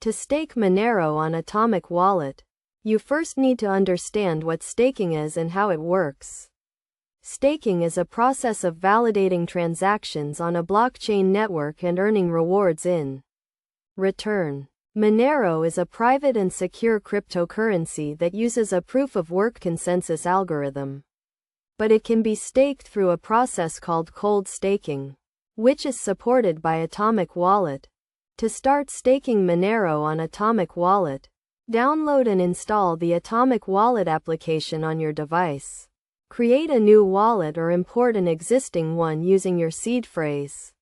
To stake Monero on Atomic Wallet, you first need to understand what staking is and how it works. Staking is a process of validating transactions on a blockchain network and earning rewards in return. Monero is a private and secure cryptocurrency that uses a proof-of-work consensus algorithm. But it can be staked through a process called cold staking, which is supported by Atomic Wallet. To start staking Monero on Atomic Wallet, download and install the Atomic Wallet application on your device. Create a new wallet or import an existing one using your seed phrase.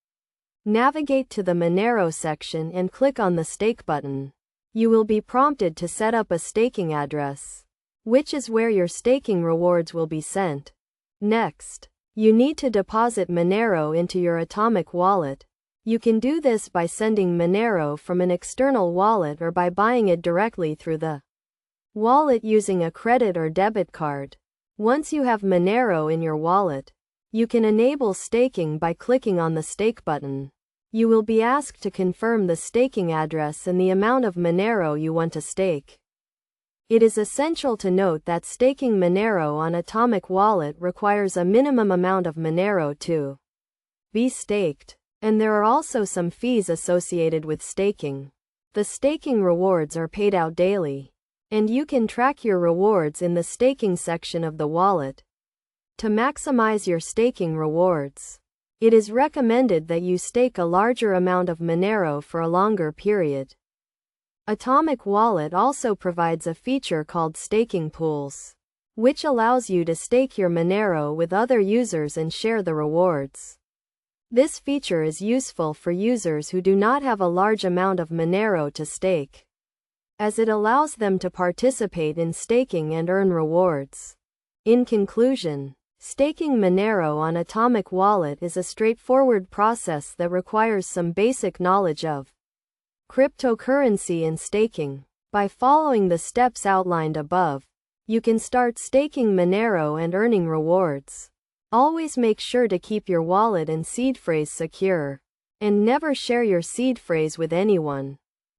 Navigate to the Monero section and click on the Stake button. You will be prompted to set up a staking address, which is where your staking rewards will be sent. Next, you need to deposit Monero into your Atomic Wallet. You can do this by sending Monero from an external wallet or by buying it directly through the wallet using a credit or debit card. Once you have Monero in your wallet, you can enable staking by clicking on the Stake button. You will be asked to confirm the staking address and the amount of Monero you want to stake. It is essential to note that staking Monero on Atomic Wallet requires a minimum amount of Monero to be staked. And there are also some fees associated with staking. The staking rewards are paid out daily, and you can track your rewards in the staking section of the wallet. To maximize your staking rewards, it is recommended that you stake a larger amount of Monero for a longer period. Atomic Wallet also provides a feature called staking pools, which allows you to stake your Monero with other users and share the rewards. This feature is useful for users who do not have a large amount of Monero to stake, as it allows them to participate in staking and earn rewards. In conclusion, staking Monero on Atomic Wallet is a straightforward process that requires some basic knowledge of cryptocurrency and staking. By following the steps outlined above, you can start staking Monero and earning rewards. Always make sure to keep your wallet and seed phrase secure, and never share your seed phrase with anyone.